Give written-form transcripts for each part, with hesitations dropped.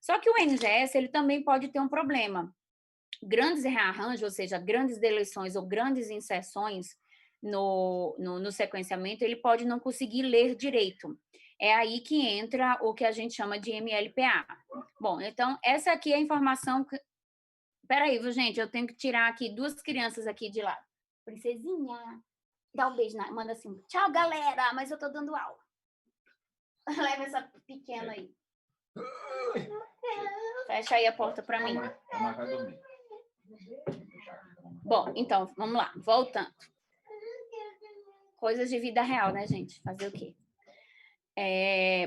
Só que o NGS, ele também pode ter um problema. Grandes rearranjos, ou seja, grandes deleções ou grandes inserções no sequenciamento, ele pode não conseguir ler direito. É aí que entra o que a gente chama de MLPA. Bom, então, essa aqui é a informação que... Peraí, viu, gente? Eu tenho que tirar aqui 2 crianças aqui de lado. Princesinha, dá um beijo, manda assim, tchau, galera, mas eu tô dando aula. Leva essa pequena aí. Fecha aí a porta para mim. Vai dormir. Bom, então, vamos lá, voltando. Coisas de vida real, né, gente? Fazer o quê?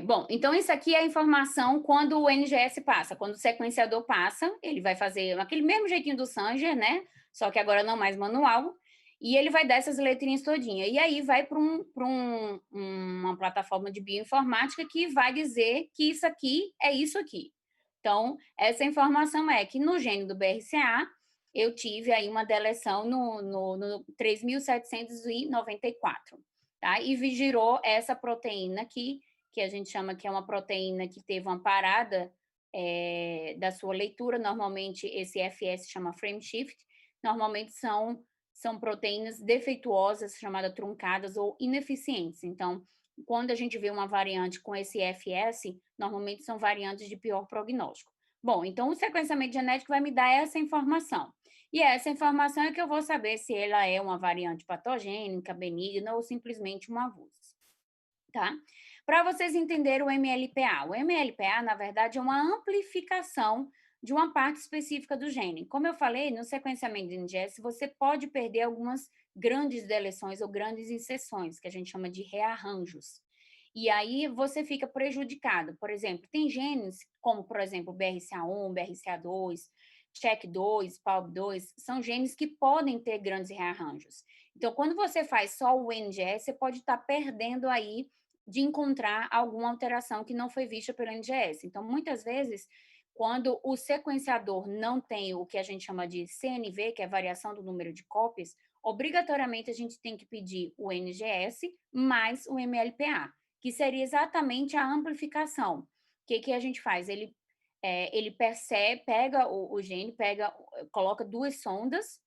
Bom, então isso aqui é a informação quando o NGS passa, quando o sequenciador passa, ele vai fazer aquele mesmo jeitinho do Sanger, né? Só que agora não mais manual, e ele vai dar essas letrinhas todinhas. E aí vai para uma plataforma de bioinformática que vai dizer que isso aqui é isso aqui. Então, essa informação é que no gene do BRCA, eu tive aí uma deleção no 3.794. Tá? E girou essa proteína aqui, que a gente chama que é uma proteína que teve uma parada da sua leitura. Normalmente, esse FS chama frame shift. Normalmente, são proteínas defeituosas, chamadas truncadas ou ineficientes. Então, quando a gente vê uma variante com esse FS, normalmente são variantes de pior prognóstico. Bom, então o sequenciamento genético vai me dar essa informação. E essa informação é que eu vou saber se ela é uma variante patogênica, benigna ou simplesmente um abuso, tá? Para vocês entenderem o MLPA. O MLPA, na verdade, é uma amplificação de uma parte específica do gene. Como eu falei, no sequenciamento de NGS, você pode perder algumas grandes deleções ou grandes inserções, que a gente chama de rearranjos. E aí você fica prejudicado. Por exemplo, tem genes como, por exemplo, BRCA1, BRCA2, CHEK2, PALB2, são genes que podem ter grandes rearranjos. Então, quando você faz só o NGS, você pode estar perdendo aí de encontrar alguma alteração que não foi vista pelo NGS. Então, muitas vezes, quando o sequenciador não tem o que a gente chama de CNV, que é variação do número de cópias, obrigatoriamente a gente tem que pedir o NGS mais o MLPA, que seria exatamente a amplificação. O que a gente faz? Ele percebe, pega o gene, coloca 2 sondas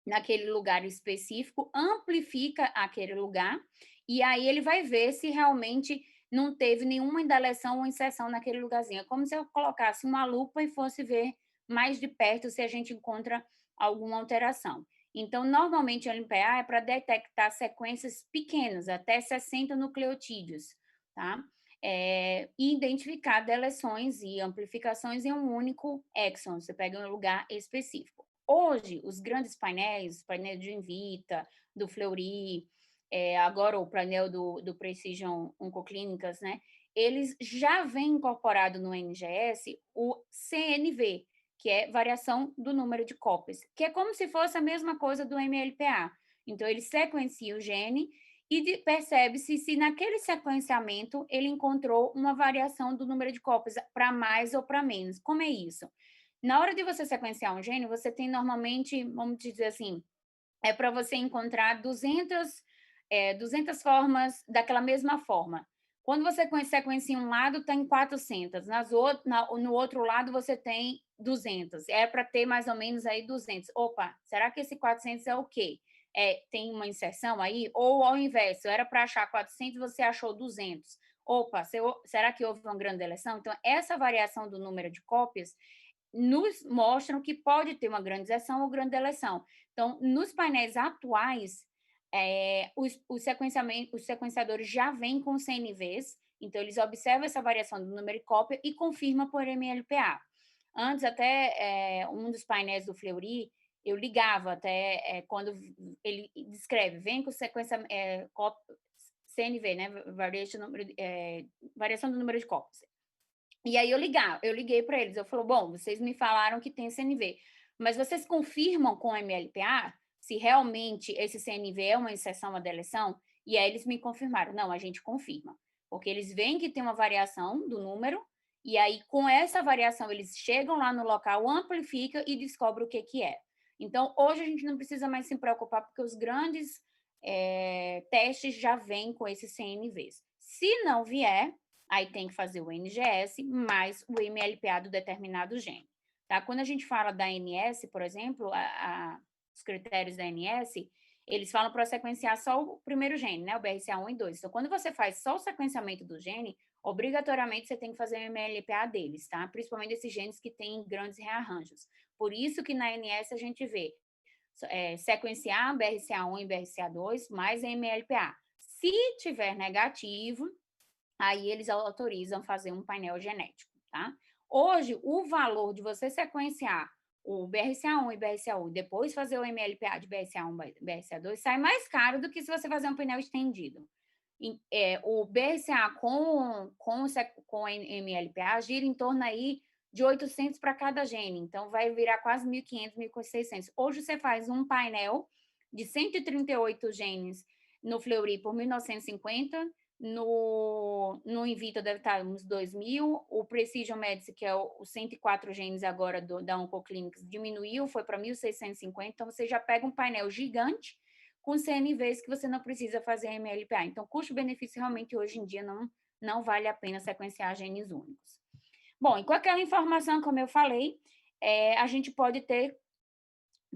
naquele lugar específico, amplifica aquele lugar, e aí ele vai ver se realmente não teve nenhuma indeleção ou inserção naquele lugarzinho. É como se eu colocasse uma lupa e fosse ver mais de perto se a gente encontra alguma alteração. Então, normalmente, o LPA é para detectar sequências pequenas, até 60 nucleotídeos, tá? E identificar deleções e amplificações em um único exon, você pega um lugar específico. Hoje, os grandes painéis, o painel de Invita, do Fleury, agora o painel do Precision Oncoclínicas, né? Eles já vêm incorporado no NGS o CNV, que é variação do número de cópias, que é como se fosse a mesma coisa do MLPA. Então, ele sequencia o gene e percebe-se se naquele sequenciamento ele encontrou uma variação do número de cópias para mais ou para menos. Como é isso? Na hora de você sequenciar um gene, você tem normalmente, vamos dizer assim, é para você encontrar 200 formas daquela mesma forma. Quando você sequencia um lado, tem 400. No outro lado, você tem 200. É para ter mais ou menos aí 200. Opa, será que esse 400 é o quê? Tem uma inserção aí? Ou ao inverso, era para achar 400, você achou 200. Opa, será que houve uma grande deleção? Então, essa variação do número de cópias nos mostram que pode ter uma grande inserção ou grande deleção. Então, nos painéis atuais, os sequenciadores já vêm com CNVs, então eles observam essa variação do número de cópia e confirmam por MLPA. Antes, até um dos painéis do Fleury, eu ligava até quando ele descreve, vem com CNV, né? Variação do número de cópias. E aí eu liguei para eles, eu falei, bom, vocês me falaram que tem CNV, mas vocês confirmam com o MLPA se realmente esse CNV é uma inserção, uma deleção? E aí eles me confirmaram, não, a gente confirma, porque eles veem que tem uma variação do número, e aí com essa variação eles chegam lá no local, amplificam e descobrem o que é. Então, hoje a gente não precisa mais se preocupar, porque os grandes testes já vêm com esses CNVs. Se não vier, aí tem que fazer o NGS mais o MLPA do determinado gene. Tá? Quando a gente fala da ANS, por exemplo, os critérios da ANS, eles falam para sequenciar só o primeiro gene, né? O BRCA1 e 2. Então, quando você faz só o sequenciamento do gene, obrigatoriamente você tem que fazer o MLPA deles, tá? Principalmente esses genes que têm grandes rearranjos. Por isso que na ANS a gente vê sequenciar BRCA1 e BRCA2 mais MLPA. Se tiver negativo, aí eles autorizam fazer um painel genético, tá? Hoje, o valor de você sequenciar o BRCA1 e BRCA1 e depois fazer o MLPA de BRCA1 e BRCA2 sai mais caro do que se você fazer um painel estendido. O BRCA com MLPA gira em torno aí de 800 para cada gene, então vai virar quase 1.500, 1.600. Hoje você faz um painel de 138 genes no Fleury por 1.950, no in vitro deve estar uns 2.000, o Precision Medicine, que é os 104 genes agora da Oncoclinics, diminuiu, foi para 1.650, então você já pega um painel gigante com CNVs que você não precisa fazer MLPA. Então, custo-benefício realmente hoje em dia não vale a pena sequenciar genes únicos. Bom, e com aquela informação, como eu falei, a gente pode ter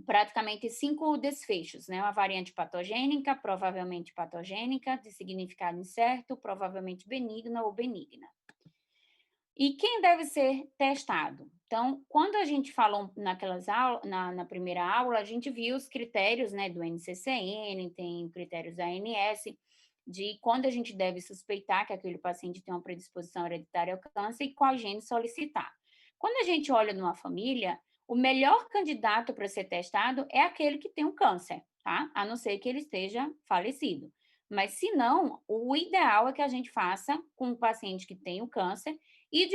praticamente 5 desfechos, né? Uma variante patogênica, provavelmente patogênica, de significado incerto, provavelmente benigna ou benigna. E quem deve ser testado? Então, quando a gente falou naquelas aulas, na primeira aula, a gente viu os critérios, né, do NCCN, tem critérios da ANS, de quando a gente deve suspeitar que aquele paciente tem uma predisposição hereditária ao câncer e qual gene solicitar. Quando a gente olha numa família, o melhor candidato para ser testado é aquele que tem um câncer, tá? A não ser que ele esteja falecido. Mas, se não, o ideal é que a gente faça com o paciente que tem o câncer e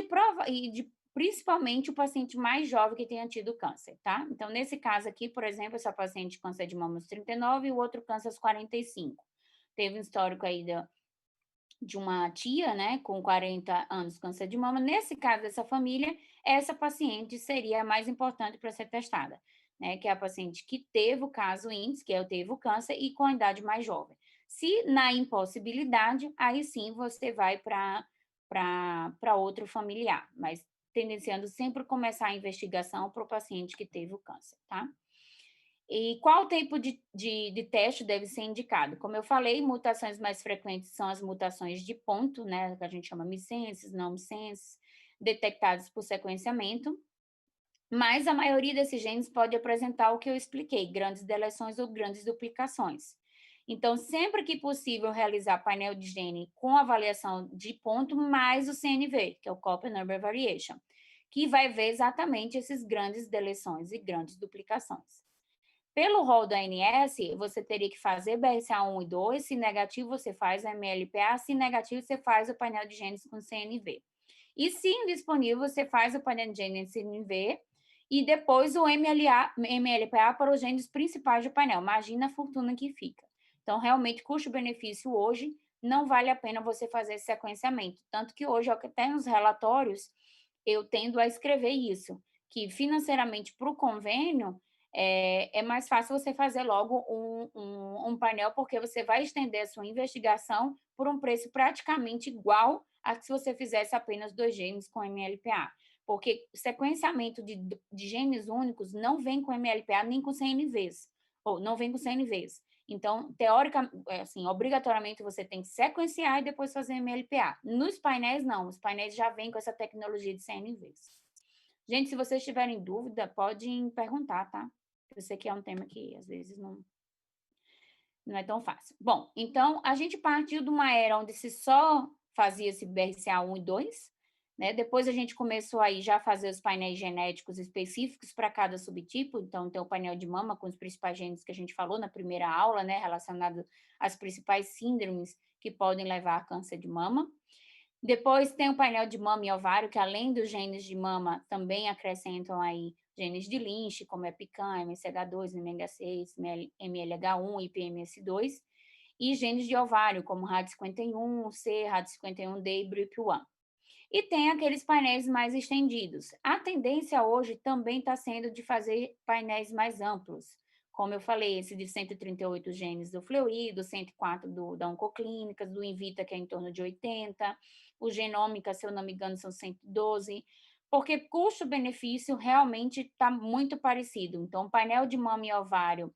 principalmente o paciente mais jovem que tenha tido câncer, tá? Então, nesse caso aqui, por exemplo, essa paciente câncer de mama aos 39 e o outro câncer aos 45. Teve um histórico aí de uma tia, né, com 40 anos câncer de mama. Nesse caso dessa família, essa paciente seria a mais importante para ser testada, né, que é a paciente que teve o caso índice, que teve o câncer e com a idade mais jovem. Se na impossibilidade, aí sim você vai para outro familiar, mas tendenciando sempre começar a investigação para o paciente que teve o câncer, tá? E qual tipo de teste deve ser indicado? Como eu falei, mutações mais frequentes são as mutações de ponto, né, que a gente chama missenses, não missenses, detectadas por sequenciamento, mas a maioria desses genes pode apresentar o que eu expliquei, grandes deleções ou grandes duplicações. Então, sempre que possível realizar painel de gene com avaliação de ponto mais o CNV, que é o Copy Number Variation, que vai ver exatamente esses grandes deleções e grandes duplicações. Pelo rol da ANS, você teria que fazer BRCA1 e 2, se negativo você faz o MLPA, se negativo você faz o painel de genes com CNV. E se indisponível, você faz o painel de genes CNV e depois o MLPA para os genes principais do painel. Imagina a fortuna que fica. Então, realmente, custo-benefício hoje não vale a pena você fazer esse sequenciamento. Tanto que hoje, até nos relatórios, eu tendo a escrever isso, que financeiramente para o convênio, é mais fácil você fazer logo um painel, porque você vai estender a sua investigação por um preço praticamente igual a se você fizesse apenas 2 genes com MLPA. Porque sequenciamento de genes únicos não vem com MLPA nem com CNVs, ou não vem com CNVs. Então, teoricamente, assim, obrigatoriamente você tem que sequenciar e depois fazer MLPA. Nos painéis, não. Os painéis já vêm com essa tecnologia de CNVs. Gente, se vocês tiverem dúvida, podem perguntar, tá? Eu sei que é um tema que às vezes não é tão fácil. Bom, então a gente partiu de uma era onde se só fazia esse BRCA1 e 2, né? Depois a gente começou aí já a fazer os painéis genéticos específicos para cada subtipo, então tem o painel de mama com os principais genes que a gente falou na primeira aula, né, relacionado às principais síndromes que podem levar a câncer de mama. Depois tem o painel de mama e ovário, que além dos genes de mama, também acrescentam aí genes de Lynch, como EpiCAM, MSH2, MLH6, MLH1 e PMS2, e genes de ovário, como RAD51C, RAD51D e BRIP1. E tem aqueles painéis mais estendidos. A tendência hoje também está sendo de fazer painéis mais amplos, como eu falei, esse de 138 genes do Fleury, do 104 da Oncoclínicas, do Invita, que é em torno de 80, o Genômica, se eu não me engano, são 112, porque custo-benefício realmente está muito parecido. Então, o painel de mama e ovário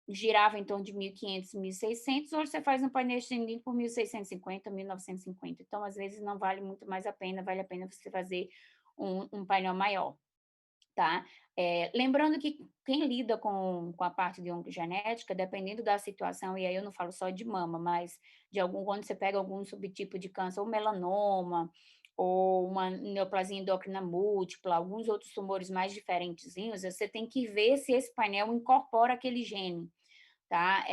girava em torno de 1.500, 1.600, hoje você faz um painel estendido por 1.650, 1.950. Então, às vezes, não vale muito mais a pena, vale a pena você fazer um painel maior, tá? Lembrando que quem lida com a parte de oncogenética, dependendo da situação, e aí eu não falo só de mama, mas quando você pega algum subtipo de câncer, ou melanoma, ou uma neoplasia endócrina múltipla, alguns outros tumores mais diferentezinhos, você tem que ver se esse painel incorpora aquele gene, tá?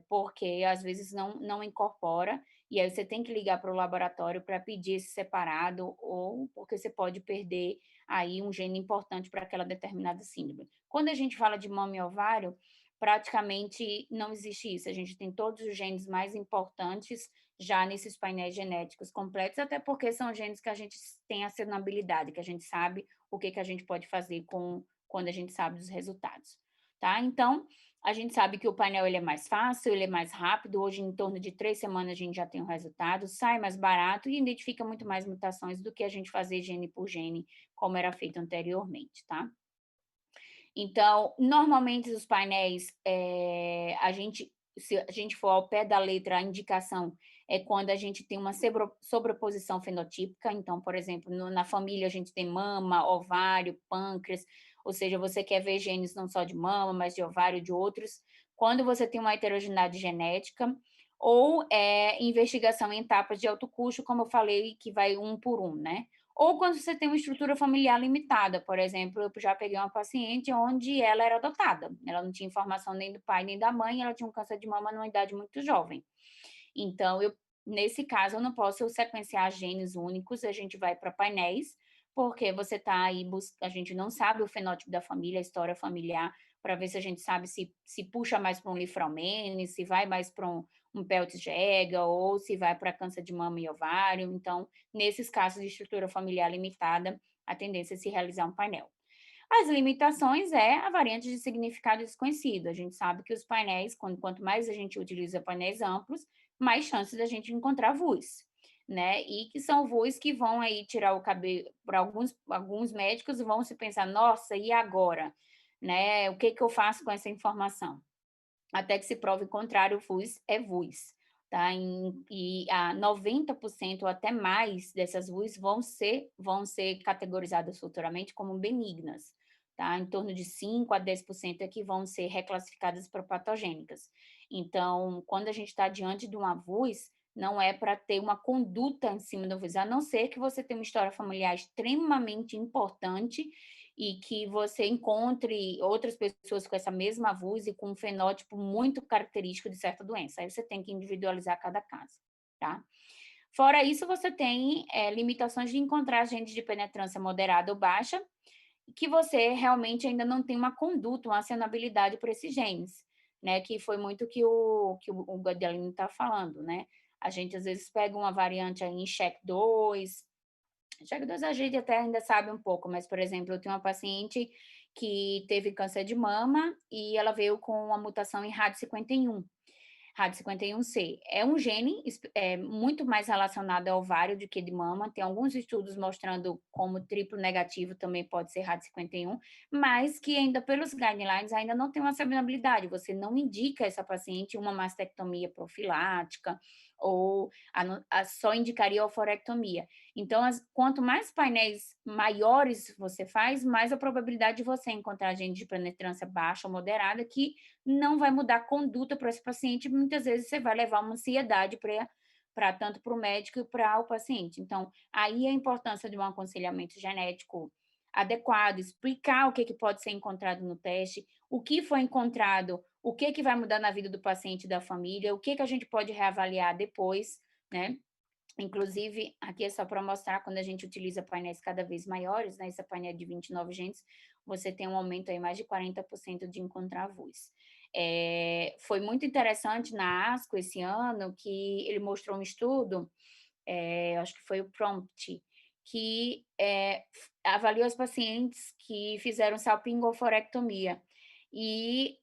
Porque às vezes não incorpora, e aí você tem que ligar para o laboratório para pedir esse separado, ou porque você pode perder aí um gene importante para aquela determinada síndrome. Quando a gente fala de mama e ovário, praticamente não existe isso. A gente tem todos os genes mais importantes já nesses painéis genéticos completos, até porque são genes que a gente tem acionabilidade, que a gente sabe o que a gente pode fazer quando a gente sabe dos resultados, tá? Então, a gente sabe que o painel ele é mais fácil, ele é mais rápido. Hoje, em torno de 3 semanas, a gente já tem o resultado, sai mais barato e identifica muito mais mutações do que a gente fazer gene por gene, como era feito anteriormente, tá? Então, normalmente, os painéis, se a gente for ao pé da letra, a indicação é quando a gente tem uma sobreposição fenotípica. Então, por exemplo, na família, a gente tem mama, ovário, pâncreas, ou seja, você quer ver genes não só de mama, mas de ovário, de outros. Quando você tem uma heterogeneidade genética, ou investigação em etapas de alto custo, como eu falei, que vai um por um, né? Ou quando você tem uma estrutura familiar limitada, por exemplo, eu já peguei uma paciente onde ela era adotada, ela não tinha informação nem do pai nem da mãe, ela tinha um câncer de mama numa idade muito jovem. Então, nesse caso, eu não posso sequenciar genes únicos, a gente vai para painéis, porque você está aí, a gente não sabe o fenótipo da família, a história familiar, para ver se a gente sabe se puxa mais para um lifraumene, se vai mais para um Peutz-Jeghers, ou se vai para câncer de mama e ovário. Então, nesses casos de estrutura familiar limitada, a tendência é se realizar um painel. As limitações é a variante de significado desconhecido. A gente sabe que os painéis, quanto mais a gente utiliza painéis amplos, mais chances da gente encontrar VUS, né? E que são VUS que vão aí tirar o cabelo, para alguns médicos vão se pensar, nossa, e agora? Né? O que eu faço com essa informação? Até que se prove o contrário, o VUS é VUS. Tá? E a 90% ou até mais dessas VUS vão ser categorizadas futuramente como benignas. Tá? Em torno de 5 a 10% é que vão ser reclassificadas para patogênicas. Então, quando a gente está diante de uma VUS, não é para ter uma conduta em cima do VUS, a não ser que você tenha uma história familiar extremamente importante e que você encontre outras pessoas com essa mesma VUS e com um fenótipo muito característico de certa doença. Aí você tem que individualizar cada caso, tá? Fora isso, você tem limitações de encontrar genes de penetrância moderada ou baixa, que você realmente ainda não tem uma conduta, uma acionabilidade para esses genes, né? Que foi muito que o Gadelino está falando, né? A gente às vezes pega uma variante aí em SHEC2, SHEC2 a gente até ainda sabe um pouco, mas, por exemplo, eu tenho uma paciente que teve câncer de mama e ela veio com uma mutação em RAD51. RAD51C é um gene muito mais relacionado ao ovário do que de mama. Tem alguns estudos mostrando como triplo negativo também pode ser RAD51, mas que ainda pelos guidelines ainda não tem uma sabibilidade. Você não indica essa paciente uma mastectomia profilática ou só indicaria a oforectomia. Então, quanto mais painéis maiores você faz, mais a probabilidade de você encontrar gene de penetrância baixa ou moderada que não vai mudar a conduta para esse paciente, muitas vezes você vai levar uma ansiedade para tanto para o médico e para o paciente. Então, aí a importância de um aconselhamento genético adequado, explicar o que pode ser encontrado no teste, o que foi encontrado, o que vai mudar na vida do paciente e da família, o que a gente pode reavaliar depois, né? Inclusive, aqui é só para mostrar, quando a gente utiliza painéis cada vez maiores, né, esse painel de 29 genes, você tem um aumento aí mais de 40% de encontrar VUS. Foi muito interessante na ASCO esse ano, que ele mostrou um estudo, acho que foi o PROMPT, que avaliou os pacientes que fizeram salpingoforectomia. e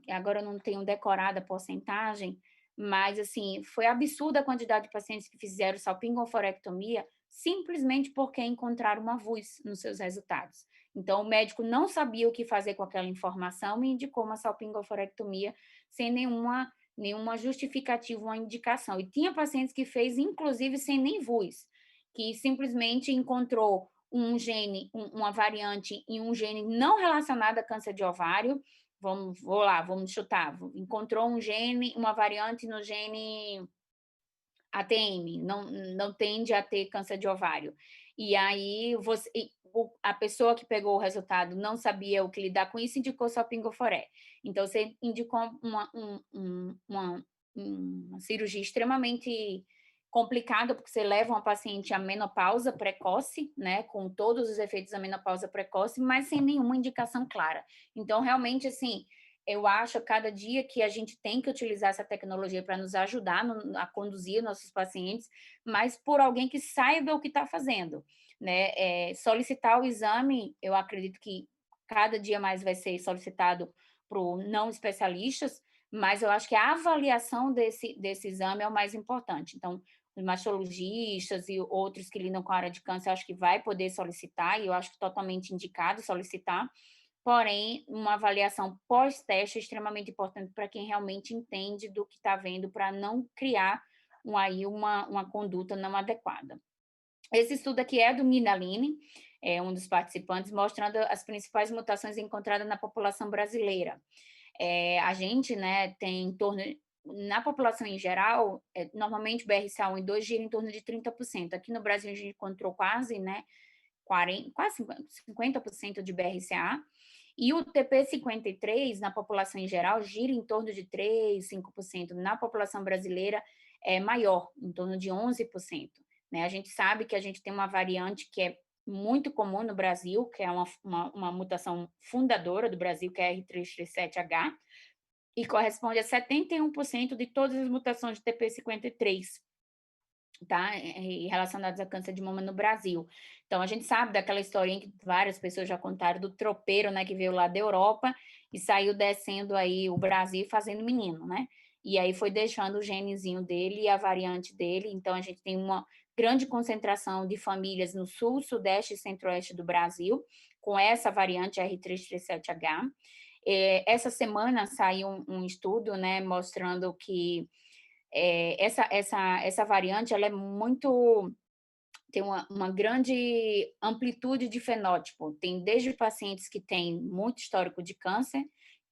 agora eu não tenho decorada a porcentagem, mas, assim, foi absurda a quantidade de pacientes que fizeram salpingo-oforectomia simplesmente porque encontraram uma VUS nos seus resultados. Então, o médico não sabia o que fazer com aquela informação e indicou uma salpingo-oforectomia sem nenhuma justificativa, uma indicação. E tinha pacientes que fez, inclusive, sem nem VUS, que simplesmente encontrou uma variante em um gene não relacionado a câncer de ovário. Vamos chutar. Encontrou um gene, uma variante no gene ATM, não tende a ter câncer de ovário. E aí a pessoa que pegou o resultado não sabia o que lidar com isso, indicou salpingo-foré. Então, você indicou uma cirurgia extremamente complicada, porque você leva uma paciente à menopausa precoce, né, com todos os efeitos da menopausa precoce, mas sem nenhuma indicação clara. Então, realmente, assim, eu acho, a cada dia, que a gente tem que utilizar essa tecnologia para nos ajudar a conduzir nossos pacientes, mas por alguém que saiba o que está fazendo, né? Solicitar o exame, eu acredito que cada dia mais vai ser solicitado por não especialistas, mas eu acho que a avaliação desse exame é o mais importante. Então, os mastologistas e outros que lidam com a área de câncer, eu acho que vai poder solicitar, e eu acho que totalmente indicado solicitar. Porém, uma avaliação pós-teste é extremamente importante para quem realmente entende do que está vendo, para não criar uma conduta não adequada. Esse estudo aqui é do Minaline, é um dos participantes, mostrando as principais mutações encontradas na população brasileira. A gente, né, tem em torno, na população em geral, normalmente o BRCA1 e 2 gira em torno de 30%. Aqui no Brasil a gente encontrou quase, né, quase 50% de BRCA, e o TP53, na população em geral, gira em torno de 3%, 5%. Na população brasileira é maior, em torno de 11%. Né? A gente sabe que a gente tem uma variante que é muito comum no Brasil, que é uma mutação fundadora do Brasil, que é a R337H, e corresponde a 71% de todas as mutações de TP53, tá? Relacionadas a câncer de mama no Brasil. Então, a gente sabe daquela historinha que várias pessoas já contaram do tropeiro, né, que veio lá da Europa e saiu descendo aí o Brasil fazendo menino, né? E aí foi deixando o genezinho dele e a variante dele. Então, a gente tem uma grande concentração de famílias no sul, sudeste e centro-oeste do Brasil, com essa variante R337H. Essa semana saiu um estudo, né, mostrando que essa variante, ela é muito, tem uma grande amplitude de fenótipo. Tem desde pacientes que têm muito histórico de câncer,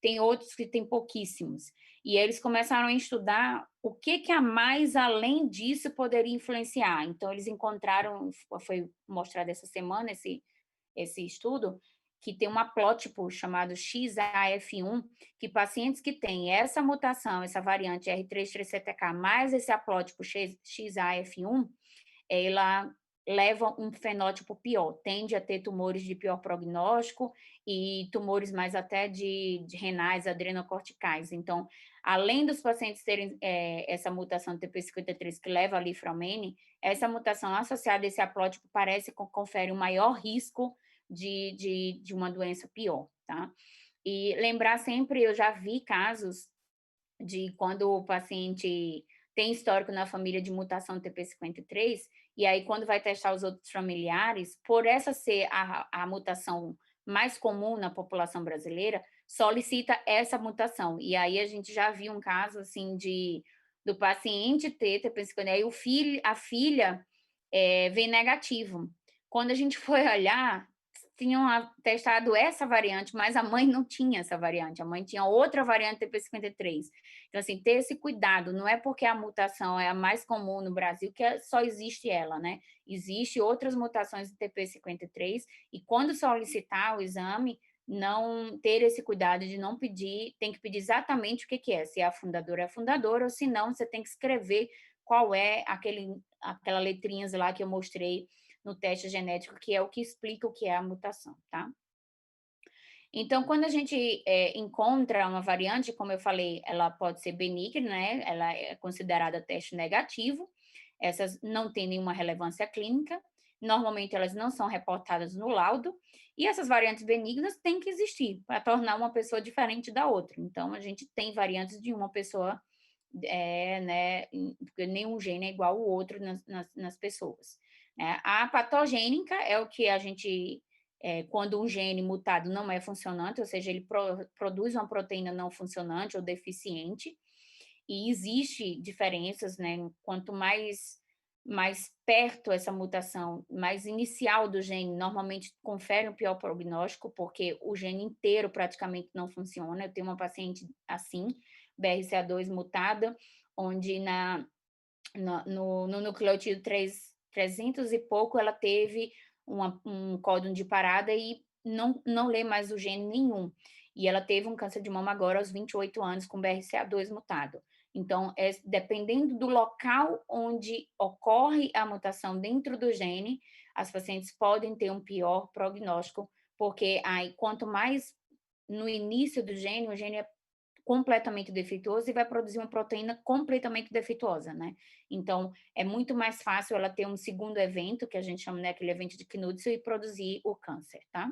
tem outros que têm pouquíssimos. E eles começaram a estudar o que a mais além disso poderia influenciar. Então, eles encontraram, foi mostrado essa semana esse estudo, que tem um haplótipo chamado XAF1, que pacientes que têm essa mutação, essa variante R337K, mais esse haplótipo XAF1, ela leva um fenótipo pior, tende a ter tumores de pior prognóstico e tumores mais até de renais, adrenocorticais. Então, além dos pacientes terem essa mutação do TP53 que leva a liframine, essa mutação associada a esse haplótipo parece que confere um maior risco de uma doença pior, tá? E lembrar sempre, eu já vi casos de quando o paciente tem histórico na família de mutação do TP53, e aí quando vai testar os outros familiares, por essa ser a mutação mais comum na população brasileira, solicita essa mutação. E aí a gente já viu um caso assim do paciente ter TP53, e a filha vem negativo. Quando a gente foi olhar, tinham testado essa variante, mas a mãe não tinha essa variante, a mãe tinha outra variante TP53. Então, assim, ter esse cuidado, não é porque a mutação é a mais comum no Brasil que só existe ela, né? Existem outras mutações de TP53 e quando solicitar o exame, não ter esse cuidado de não pedir, tem que pedir exatamente o que é, se é a fundadora, ou se não, você tem que escrever qual é aquela letrinhas lá que eu mostrei no teste genético, que é o que explica o que é a mutação, tá? Então, quando a gente encontra uma variante, como eu falei, ela pode ser benigna, né? Ela é considerada teste negativo, essas não têm nenhuma relevância clínica, Normalmente, elas não são reportadas no laudo, e essas variantes benignas têm que existir para tornar uma pessoa diferente da outra. Então, a gente tem variantes de uma pessoa, né, porque nenhum gene é igual ao outro nas pessoas. Né? A patogênica é o que a gente, quando um gene mutado não é funcionante, ou seja, ele produz uma proteína não funcionante ou deficiente, e existe diferenças, né? Quanto mais perto essa mutação, mais inicial do gene, normalmente confere um pior prognóstico, porque o gene inteiro praticamente não funciona. Eu tenho uma paciente assim, BRCA2 mutada, onde no nucleotídeo 300 e pouco ela teve um códon de parada e não lê mais o gene nenhum. E ela teve um câncer de mama agora aos 28 anos com BRCA2 mutado. Então, dependendo do local onde ocorre a mutação dentro do gene, as pacientes podem ter um pior prognóstico, porque aí, quanto mais no início do gene, o gene é completamente defeituoso e vai produzir uma proteína completamente defeituosa, né? Então, é muito mais fácil ela ter um segundo evento, que a gente chama, né, aquele evento de Knudsen, e produzir o câncer, tá?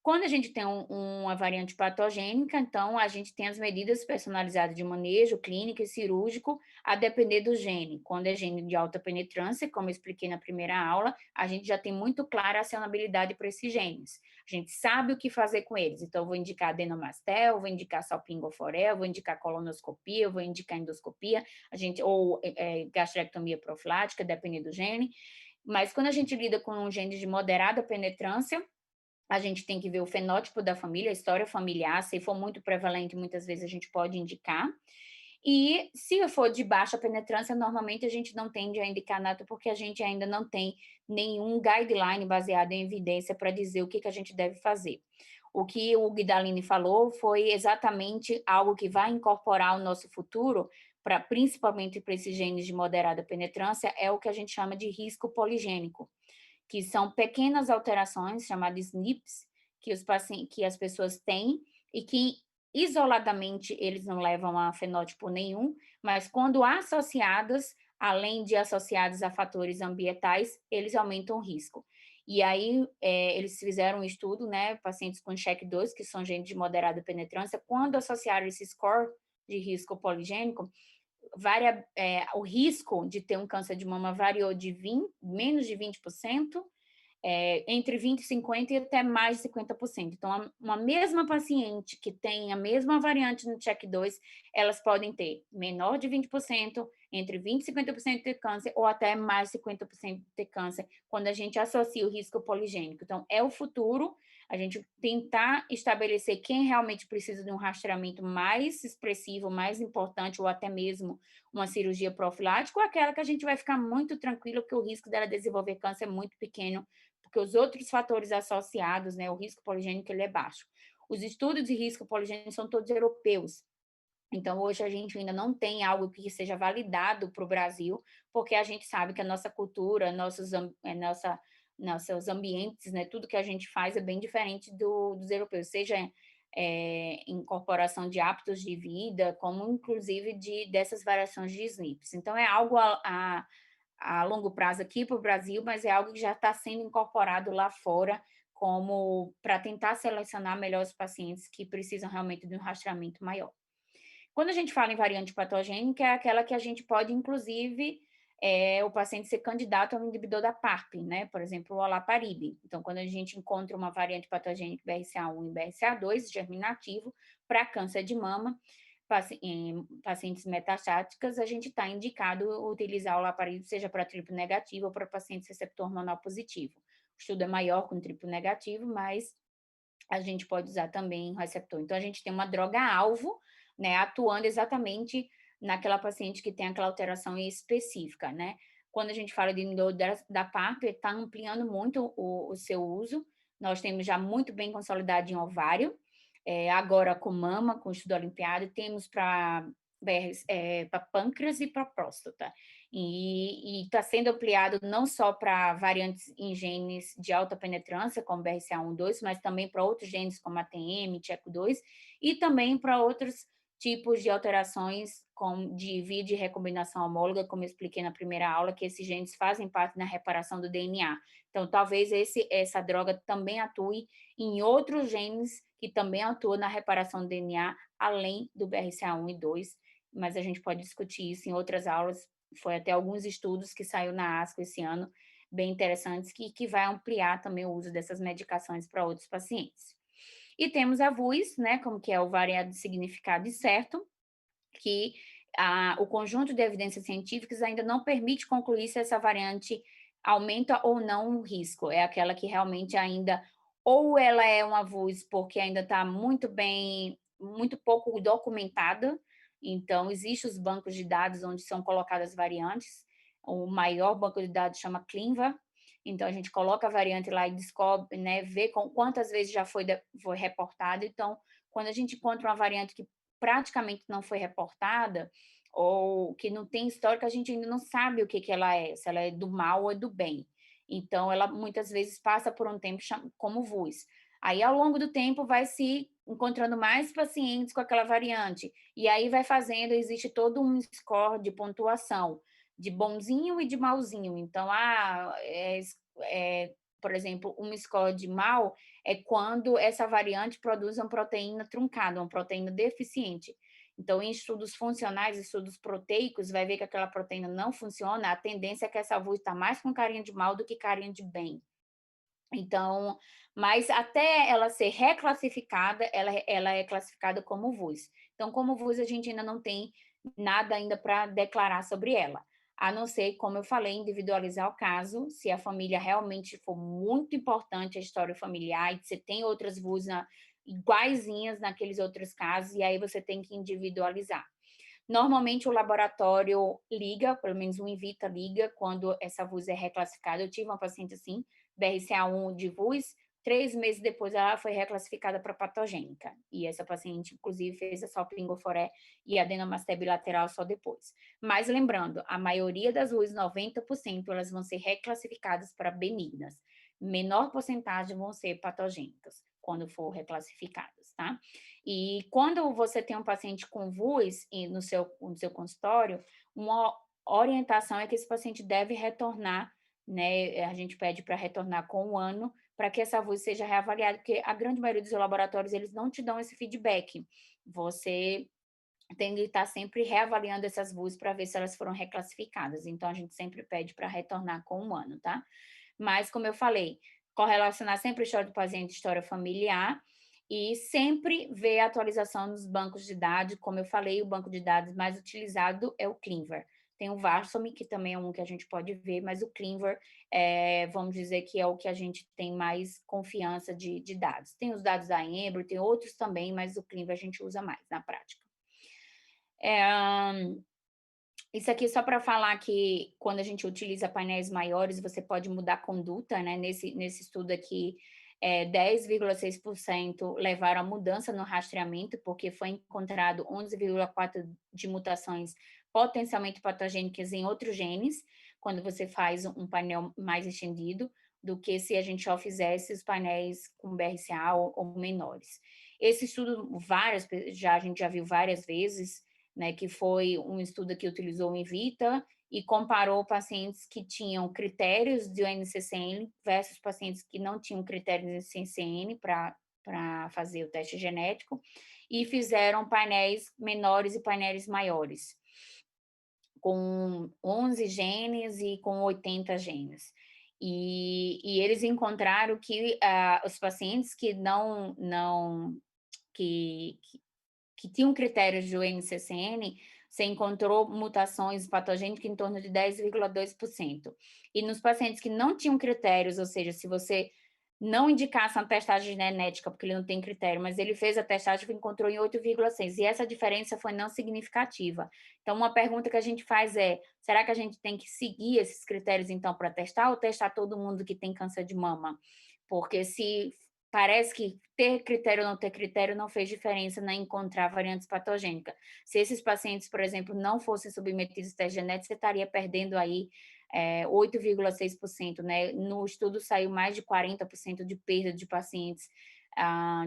Quando a gente tem uma variante patogênica, então a gente tem as medidas personalizadas de manejo clínico e cirúrgico a depender do gene. Quando é gene de alta penetrância, como eu expliquei na primeira aula, a gente já tem muito clara a acionabilidade para esses genes. A gente sabe o que fazer com eles. Então, eu vou indicar adenomastel, vou indicar salpingoforel, vou indicar colonoscopia, vou indicar endoscopia, ou gastrectomia profilática, dependendo do gene. Mas quando a gente lida com um gene de moderada penetrância, a gente tem que ver o fenótipo da família, a história familiar, se for muito prevalente, muitas vezes a gente pode indicar. E se for de baixa penetrância, normalmente a gente não tende a indicar nada, porque a gente ainda não tem nenhum guideline baseado em evidência para dizer o que a gente deve fazer. O que o Guidalini falou foi exatamente algo que vai incorporar o nosso futuro, principalmente para esses genes de moderada penetrância, é o que a gente chama de risco poligênico, que são pequenas alterações, chamadas SNPs, que as pessoas têm e que isoladamente eles não levam a fenótipo nenhum, mas quando associadas, além de associadas a fatores ambientais, eles aumentam o risco. E aí, eles fizeram um estudo, né, pacientes com SHEQ2, que são genes de moderada penetrância, quando associaram esse score de risco poligênico, o risco de ter um câncer de mama variou de menos de 20%, entre 20% e 50% e até mais de 50%. Então, uma mesma paciente que tem a mesma variante no CHEK2, elas podem ter menor de 20%, entre 20% e 50% de câncer, ou até mais de 50% de câncer, quando a gente associa o risco poligênico. Então, é o futuro, a gente tentar estabelecer quem realmente precisa de um rastreamento mais expressivo, mais importante, ou até mesmo uma cirurgia profilática, ou aquela que a gente vai ficar muito tranquilo, porque o risco dela desenvolver câncer é muito pequeno, porque os outros fatores associados, né, o risco poligênico, ele é baixo. Os estudos de risco poligênico são todos europeus. Então, hoje a gente ainda não tem algo que seja validado para o Brasil, porque a gente sabe que a nossa cultura, nossos ambientes, né, tudo que a gente faz é bem diferente dos europeus, seja incorporação de hábitos de vida, como inclusive dessas variações de SNPs. Então, é algo a longo prazo aqui para o Brasil, mas é algo que já está sendo incorporado lá fora, como para tentar selecionar melhor os pacientes que precisam realmente de um rastreamento maior. Quando a gente fala em variante patogênica, é aquela que a gente pode, inclusive, o paciente ser candidato ao inibidor da PARP, né? Por exemplo, o olaparib. Então, quando a gente encontra uma variante patogênica BRCA1 e BRCA2 germinativo para câncer de mama, em pacientes metastáticas, a gente está indicado utilizar o olaparib, seja para triplo negativo ou para pacientes receptor hormonal positivo. O estudo é maior com triplo negativo, mas a gente pode usar também o receptor. Então, a gente tem uma droga-alvo, né, atuando exatamente naquela paciente que tem aquela alteração específica, né? Quando a gente fala de inibidor da PARP, está ampliando muito o seu uso. Nós temos já muito bem consolidado em ovário, agora com mama, com o estudo olimpiado, temos para pâncreas e para próstata. E está sendo ampliado não só para variantes em genes de alta penetrância, como BRCA1, 2, mas também para outros genes como ATM, CHEK2, e também para outros tipos de alterações de via de recombinação homóloga, como eu expliquei na primeira aula, que esses genes fazem parte na reparação do DNA. Então, talvez essa droga também atue em outros genes que também atuam na reparação do DNA, além do BRCA1 e 2, mas a gente pode discutir isso em outras aulas. Foi até alguns estudos que saiu na ASCO esse ano, bem interessantes, que vai ampliar também o uso dessas medicações para outros pacientes. E temos a VUS, né, como que é o variado de significado incerto, que o conjunto de evidências científicas ainda não permite concluir se essa variante aumenta ou não o risco. É aquela que realmente ainda, ou ela é uma VUS porque ainda está muito pouco documentada, então existem os bancos de dados onde são colocadas variantes, o maior banco de dados chama ClinVar, então a gente coloca a variante lá e descobre, né, vê quantas vezes já foi reportado. Então, quando a gente encontra uma variante que praticamente não foi reportada, ou que não tem histórico, a gente ainda não sabe o que ela é, se ela é do mal ou é do bem. Então, ela muitas vezes passa por um tempo como VUS. Aí, ao longo do tempo, vai se encontrando mais pacientes com aquela variante. E aí vai fazendo, existe todo um score de pontuação, de bonzinho e de malzinho. Então, por exemplo, um score de mal é quando essa variante produz uma proteína truncada, uma proteína deficiente. Então, em estudos funcionais, estudos proteicos, vai ver que aquela proteína não funciona, a tendência é que essa VUS está mais com carinha de mal do que carinha de bem. Então, mas até ela ser reclassificada, ela é classificada como VUS. Então, como VUS, a gente ainda não tem nada ainda para declarar sobre ela. A não ser, como eu falei, individualizar o caso, se a família realmente for muito importante a história familiar, e você tem outras VUS iguaizinhas naqueles outros casos, e aí você tem que individualizar. Normalmente o laboratório liga, pelo menos o Invita liga, quando essa VUS é reclassificada. Eu tive uma paciente assim, BRCA1 de VUS, 3 meses depois ela foi reclassificada para patogênica. E essa paciente, inclusive, fez a salpingoforé e adenomastese bilateral só depois. Mas lembrando, a maioria das VUS, 90%, elas vão ser reclassificadas para benignas. Menor porcentagem vão ser patogênicas, quando for reclassificadas, tá? E quando você tem um paciente com VUS no seu consultório, uma orientação é que esse paciente deve retornar, né? A gente pede para retornar com 1 ano, para que essa VUS seja reavaliada, porque a grande maioria dos laboratórios, eles não te dão esse feedback. Você tem que estar sempre reavaliando essas VUS para ver se elas foram reclassificadas. Então, a gente sempre pede para retornar com 1 ano, tá? Mas, como eu falei, correlacionar sempre a história do paciente, história familiar, e sempre ver a atualização nos bancos de dados. Como eu falei, o banco de dados mais utilizado é o ClinVar. Tem o Varsomy, que também é um que a gente pode ver, mas o ClinVar, vamos dizer que é o que a gente tem mais confiança de dados. Tem os dados da Embry, tem outros também, mas o ClinVar a gente usa mais na prática. Isso aqui só para falar que quando a gente utiliza painéis maiores, você pode mudar a conduta, né? Nesse estudo aqui, 10,6% levaram a mudança no rastreamento, porque foi encontrado 11,4% de mutações potencialmente patogênicas em outros genes, quando você faz um painel mais estendido, do que se a gente só fizesse os painéis com BRCA ou menores. Esse estudo, a gente já viu várias vezes, né, que foi um estudo que utilizou o Invita e comparou pacientes que tinham critérios de NCCN versus pacientes que não tinham critérios de NCCN para fazer o teste genético, e fizeram painéis menores e painéis maiores, com 11 genes e com 80 genes. E eles encontraram que os pacientes que que tinham critérios do NCCN, você encontrou mutações patogênicas em torno de 10,2%. E nos pacientes que não tinham critérios, ou seja, se você não indicasse uma testagem genética, porque ele não tem critério, mas ele fez a testagem e encontrou em 8,6%. E essa diferença foi não significativa. Então, uma pergunta que a gente faz é, será que a gente tem que seguir esses critérios, então, para testar, ou testar todo mundo que tem câncer de mama? Porque se parece que ter critério ou não ter critério não fez diferença na encontrar variantes patogênicas. Se esses pacientes, por exemplo, não fossem submetidos a teste genético, você estaria perdendo aí 8,6%, né? No estudo saiu mais de 40% de perda de pacientes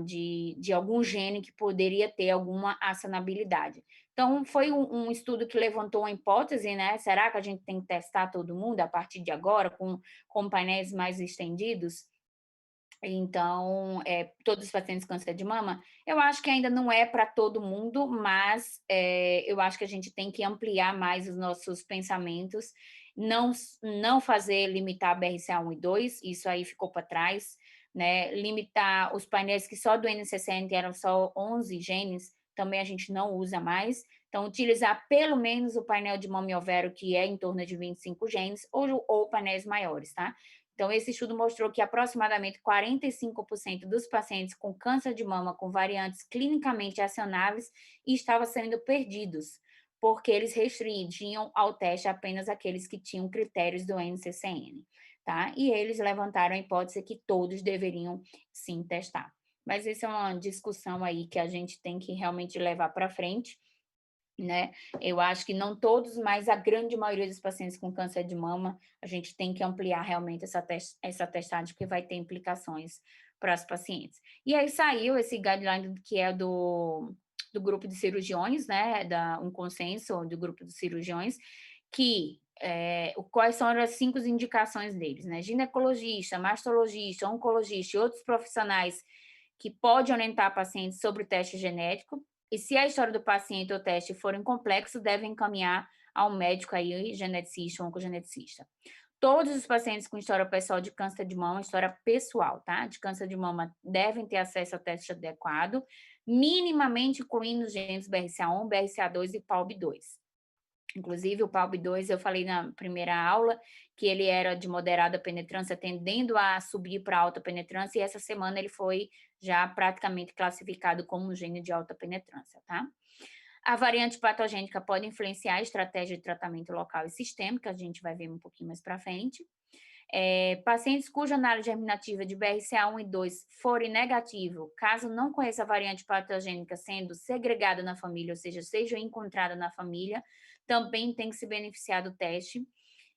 de algum gene que poderia ter alguma acionabilidade. Então, foi um estudo que levantou uma hipótese, né? Será que a gente tem que testar todo mundo a partir de agora, com painéis mais estendidos? Então, todos os pacientes com câncer de mama, eu acho que ainda não é para todo mundo, mas eu acho que a gente tem que ampliar mais os nossos pensamentos, não fazer limitar BRCA1 e 2, isso aí ficou para trás, né? Limitar os painéis que só do NCCN eram só 11 genes, também a gente não usa mais. Então, utilizar pelo menos o painel de mama e ovário, que é em torno de 25 genes, ou painéis maiores, tá? Então, esse estudo mostrou que aproximadamente 45% dos pacientes com câncer de mama com variantes clinicamente acionáveis estavam sendo perdidos, porque eles restringiam ao teste apenas aqueles que tinham critérios do NCCN, tá? E eles levantaram a hipótese que todos deveriam sim testar. Mas isso é uma discussão aí que a gente tem que realmente levar para frente, né? Eu acho que não todos, mas a grande maioria dos pacientes com câncer de mama, a gente tem que ampliar realmente essa testagem, porque vai ter implicações para os pacientes. E aí saiu esse guideline que é do grupo de cirurgiões, né? Um consenso do grupo de cirurgiões, que quais são as 5 indicações deles, né? Ginecologista, mastologista, oncologista e outros profissionais que podem orientar pacientes sobre o teste genético, e se a história do paciente ou teste forem complexos, devem encaminhar ao médico aí, geneticista ou oncogeneticista. Todos os pacientes com história pessoal de câncer de mama, história pessoal, tá? De câncer de mama, devem ter acesso ao teste adequado, minimamente incluindo os genes BRCA1, BRCA2 e PALB2. Inclusive, o PALB2, eu falei na primeira aula que ele era de moderada penetrância, tendendo a subir para alta penetrância, e essa semana ele foi já praticamente classificado como um gene de alta penetrância, tá? A variante patogênica pode influenciar a estratégia de tratamento local e sistêmica, a gente vai ver um pouquinho mais para frente. Pacientes cuja análise germinativa de BRCA1 e 2 forem negativo, caso não conheça a variante patogênica sendo segregada na família, ou seja encontrada na família, também tem que se beneficiar do teste.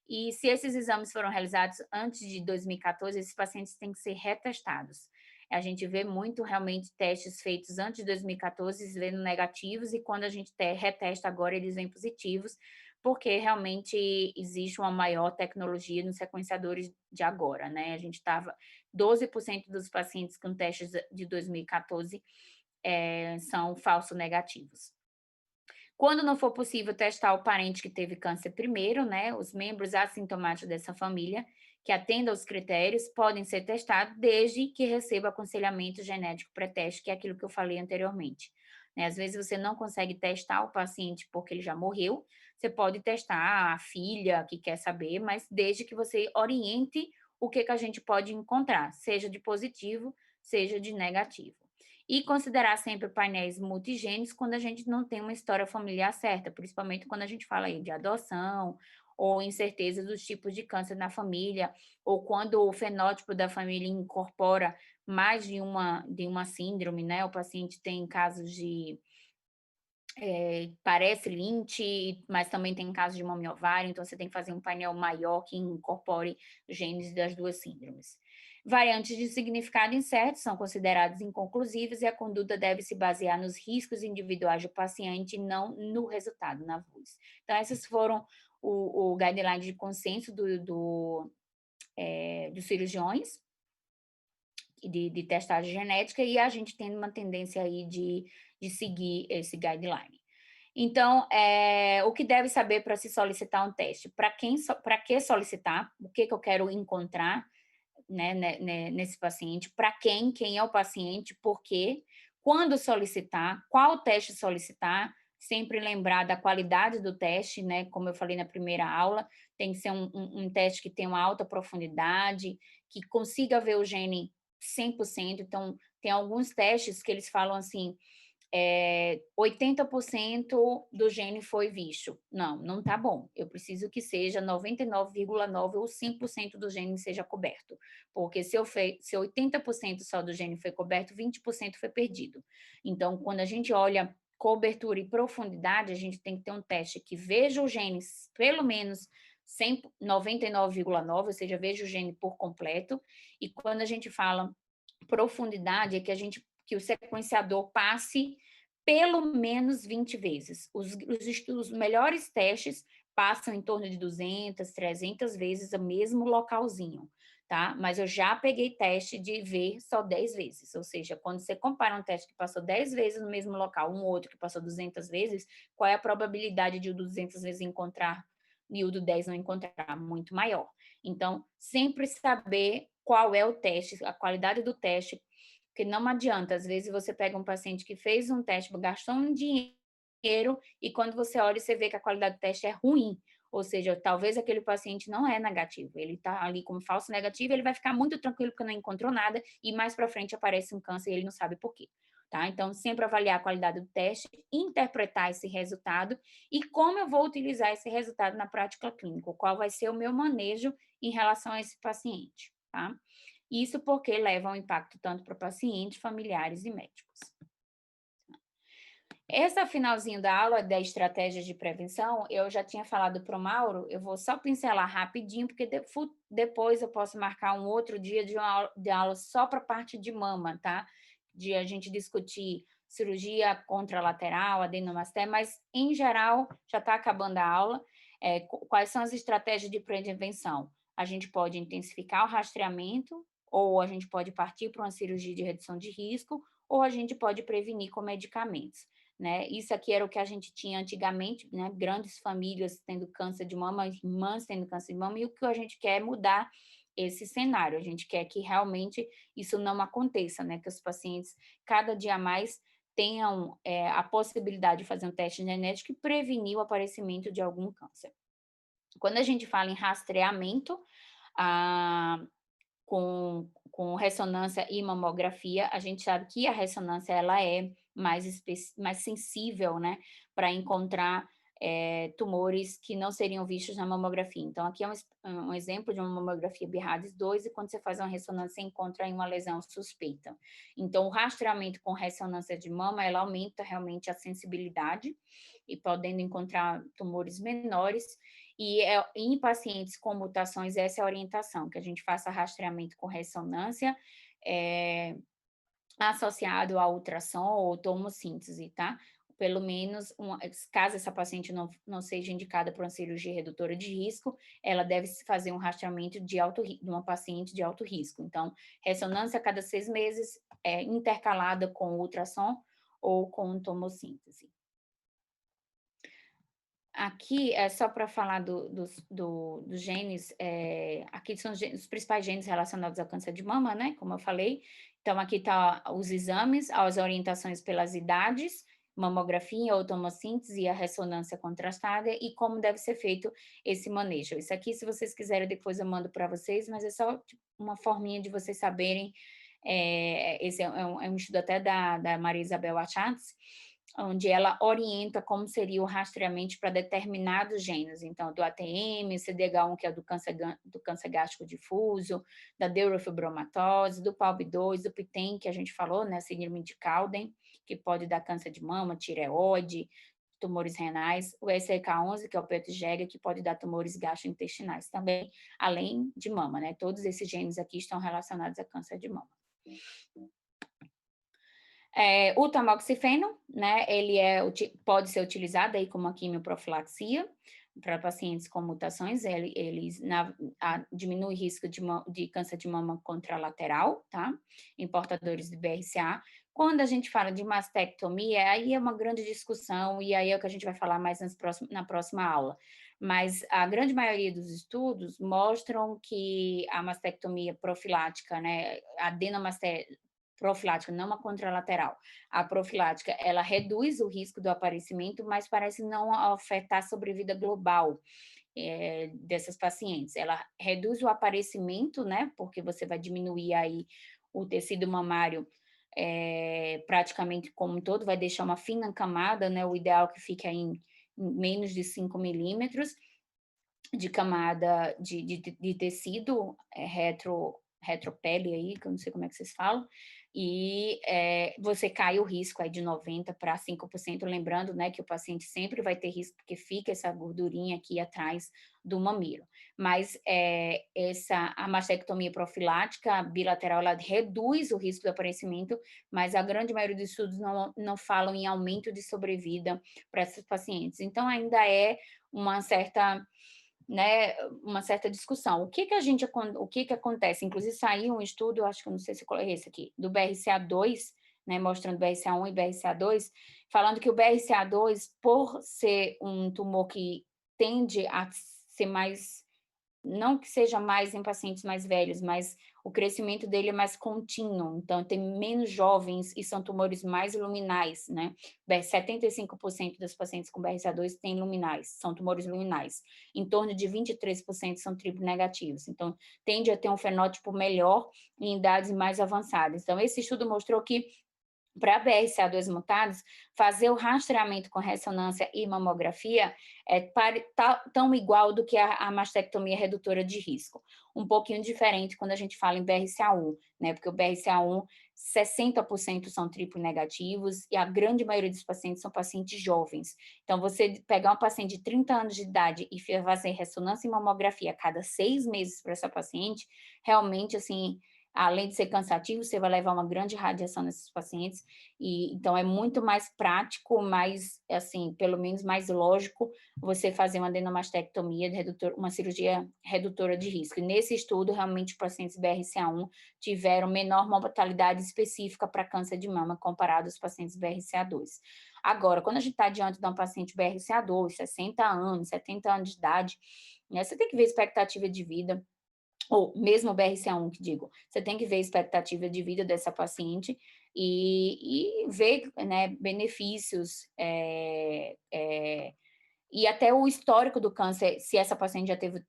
E se esses exames foram realizados antes de 2014, esses pacientes têm que ser retestados. A gente vê muito realmente testes feitos antes de 2014 vendo negativos, e quando a gente retesta agora, eles vêm positivos, porque realmente existe uma maior tecnologia nos sequenciadores de agora, né? A gente estava 12% dos pacientes com testes de 2014 são falso negativos. Quando não for possível testar o parente que teve câncer primeiro, né? Os membros assintomáticos dessa família que atendam aos critérios podem ser testados desde que receba aconselhamento genético pré-teste, que é aquilo que eu falei anteriormente, né? Às vezes você não consegue testar o paciente porque ele já morreu, você pode testar a filha que quer saber, mas desde que você oriente o que a gente pode encontrar, seja de positivo, seja de negativo. E considerar sempre painéis multigênicos quando a gente não tem uma história familiar certa, principalmente quando a gente fala aí de adoção ou incerteza dos tipos de câncer na família, ou quando o fenótipo da família incorpora mais de uma síndrome, né? O paciente tem casos de parece Lynch, mas também tem casos de mama e ovário, então você tem que fazer um painel maior que incorpore genes das duas síndromes. Variantes de significado incerto são consideradas inconclusivas e a conduta deve se basear nos riscos individuais do paciente e não no resultado na VUS. Então, esses foram o guideline de consenso dos cirurgiões de testagem genética, e a gente tem uma tendência aí de seguir esse guideline. Então, o que deve saber para se solicitar um teste? Para que solicitar? O que eu quero encontrar, né, nesse paciente? Para quem é o paciente? Por quê? Quando solicitar? Qual teste solicitar? Sempre lembrar da qualidade do teste, né? Como eu falei na primeira aula, tem que ser um teste que tenha uma alta profundidade, que consiga ver o gene 100%. Então, tem alguns testes que eles falam assim, 80% do gene foi visto. Não tá bom. Eu preciso que seja 99,9% ou 5% do gene seja coberto. Porque se 80% só do gene foi coberto, 20% foi perdido. Então, quando a gente olha cobertura e profundidade, a gente tem que ter um teste que veja os genes pelo menos 99,9%, ou seja, veja o gene por completo. E quando a gente fala profundidade é que o sequenciador passe pelo menos 20 vezes. Os melhores testes passam em torno de 200, 300 vezes o mesmo localzinho, tá? Mas eu já peguei teste de ver só 10 vezes, ou seja, quando você compara um teste que passou 10 vezes no mesmo local, um outro que passou 200 vezes, qual é a probabilidade de o 200 vezes encontrar e o do 10 não encontrar? Muito maior. Então, sempre saber qual é o teste, a qualidade do teste, porque não adianta, às vezes você pega um paciente que fez um teste, gastou um dinheiro, e quando você olha, você vê que a qualidade do teste é ruim. Ou seja, talvez aquele paciente não é negativo, ele está ali como falso negativo, ele vai ficar muito tranquilo porque não encontrou nada, e mais para frente aparece um câncer e ele não sabe por quê. Tá? Então, sempre avaliar a qualidade do teste, interpretar esse resultado e como eu vou utilizar esse resultado na prática clínica, qual vai ser o meu manejo em relação a esse paciente. Tá? Isso porque leva um impacto tanto para pacientes, familiares e médicos. Esse finalzinho da aula da estratégia de prevenção, eu já tinha falado para o Mauro, eu vou só pincelar rapidinho, porque depois eu posso marcar um outro dia de aula só para a parte de mama, tá? De a gente discutir cirurgia contralateral, adenomasté, mas em geral já está acabando a aula. Quais são as estratégias de prevenção? A gente pode intensificar o rastreamento, ou a gente pode partir para uma cirurgia de redução de risco, ou a gente pode prevenir com medicamentos. Né? Isso aqui era o que a gente tinha antigamente, né? Grandes famílias tendo câncer de mama, irmãs tendo câncer de mama, e o que a gente quer é mudar esse cenário. A gente quer que realmente isso não aconteça, né? Que os pacientes cada dia mais tenham a possibilidade de fazer um teste genético e prevenir o aparecimento de algum câncer. Quando a gente fala em rastreamento, com ressonância e mamografia, a gente sabe que a ressonância ela é mais sensível, né, para encontrar tumores que não seriam vistos na mamografia. Então, aqui é um exemplo de uma mamografia BRADS 2, e quando você faz uma ressonância, você encontra aí uma lesão suspeita. Então, o rastreamento com ressonância de mama, ela aumenta realmente a sensibilidade, e podendo encontrar tumores menores, e em pacientes com mutações, essa é a orientação, que a gente faça rastreamento com ressonância associado a ultrassom ou tomossíntese, tá? Pelo menos, caso essa paciente não seja indicada para uma cirurgia redutora de risco, ela deve fazer um rastreamento de uma paciente de alto risco. Então, ressonância a cada 6 meses, intercalada com ultrassom ou com tomossíntese. Aqui é só para falar dos genes, aqui são os principais genes relacionados ao câncer de mama, né, como eu falei. Então, aqui tá os exames, as orientações pelas idades, mamografia ou tomossíntese e a ressonância contrastada, e como deve ser feito esse manejo. Isso aqui, se vocês quiserem, depois eu mando para vocês, mas é só tipo, uma forminha de vocês saberem. Esse é um estudo até da Maria Isabel Achatz, onde ela orienta como seria o rastreamento para determinados genes, então do ATM, CDH1, que é do câncer gástrico difuso, da neurofibromatose, do PALB2, do PTEN, que a gente falou, né, síndrome de Cowden, que pode dar câncer de mama, tireoide, tumores renais, o SRK11, que é o PET-GEGA, que pode dar tumores gastrointestinais também, além de mama, né, todos esses genes aqui estão relacionados a câncer de mama. O tamoxifeno, né, ele pode ser utilizado aí como uma quimioprofilaxia para pacientes com mutações, diminui o risco de câncer de mama contralateral, tá? Em portadores de BRCA. Quando a gente fala de mastectomia, aí é uma grande discussão, e aí é o que a gente vai falar mais na próxima aula. Mas a grande maioria dos estudos mostram que a mastectomia profilática, né, profilática, não uma contralateral. A profilática, ela reduz o risco do aparecimento, mas parece não afetar a sobrevida global dessas pacientes. Ela reduz o aparecimento, né, porque você vai diminuir aí o tecido mamário praticamente como um todo, vai deixar uma fina camada, né, o ideal que fique aí em menos de 5 milímetros de camada de tecido retropele aí, que eu não sei como é que vocês falam, e você cai o risco aí de 90% para 5%, lembrando, né, que o paciente sempre vai ter risco, porque fica essa gordurinha aqui atrás do mamilo. Mas a mastectomia profilática bilateral, ela reduz o risco do aparecimento, mas a grande maioria dos estudos não falam em aumento de sobrevida para esses pacientes. Então, ainda é uma certa, né, uma certa discussão. O que acontece? Inclusive, saiu um estudo, acho que eu não sei se eu coloquei esse aqui, do BRCA2, né, mostrando BRCA1 e BRCA2, falando que o BRCA2, por ser um tumor que tende a ser mais, não que seja mais em pacientes mais velhos, mas o crescimento dele é mais contínuo, então tem menos jovens e são tumores mais luminais, né? 75% dos pacientes com BRCA2 têm luminais, são tumores luminais. Em torno de 23% são triplo negativos, então tende a ter um fenótipo melhor em idades mais avançadas. Então esse estudo mostrou que para BRCA2 mutados, fazer o rastreamento com ressonância e mamografia é tão igual do que a mastectomia redutora de risco. Um pouquinho diferente quando a gente fala em BRCA1, né? Porque o BRCA1, 60% são triplo negativos e a grande maioria dos pacientes são pacientes jovens. Então, você pegar um paciente de 30 anos de idade e fazer ressonância e mamografia a cada 6 meses para essa paciente, realmente, assim, além de ser cansativo, você vai levar uma grande radiação nesses pacientes, e então é muito mais prático, mais, assim, pelo menos mais lógico, você fazer uma adenomastectomia, uma cirurgia redutora de risco. E nesse estudo, realmente, os pacientes BRCA1 tiveram menor mortalidade específica para câncer de mama comparado aos pacientes BRCA2. Agora, quando a gente está diante de um paciente BRCA2, 60 anos, 70 anos de idade, né, você tem que ver a expectativa de vida, ou mesmo o BRCA1, que digo, você tem que ver a expectativa de vida dessa paciente e ver, né, benefícios, e até o histórico do câncer, se essa paciente já teve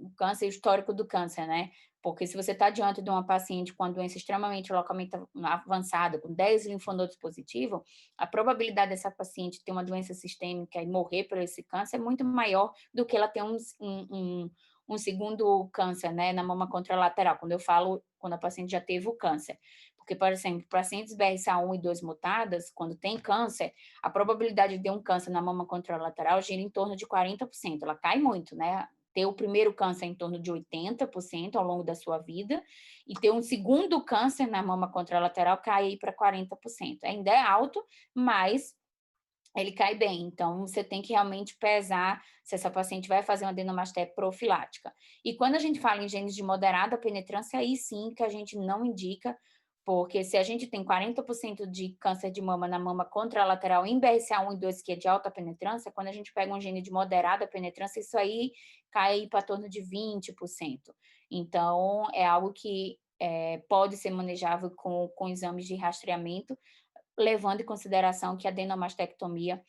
o câncer, o histórico do câncer, né? Porque se você está diante de uma paciente com uma doença extremamente localmente avançada, com 10 linfonodos positivos, a probabilidade dessa paciente ter uma doença sistêmica e morrer por esse câncer é muito maior do que ela ter um segundo câncer, né, na mama contralateral, quando eu falo, quando a paciente já teve o câncer. Porque, por exemplo, pacientes BRCA1 e 2 mutadas, quando tem câncer, a probabilidade de ter um câncer na mama contralateral gira em torno de 40%. Ela cai muito, né? Ter o primeiro câncer em torno de 80% ao longo da sua vida, e ter um segundo câncer na mama contralateral cai para 40%. Ainda é alto, mas ele cai bem. Então, você tem que realmente pesar se essa paciente vai fazer uma adenomastectomia profilática. E quando a gente fala em genes de moderada penetrância, aí sim que a gente não indica, porque se a gente tem 40% de câncer de mama na mama contralateral em BRCA1 e 2, que é de alta penetrância, quando a gente pega um gene de moderada penetrância, isso aí cai para torno de 20%. Então, é algo que pode ser manejável com exames de rastreamento, levando em consideração que a adenomastectomia,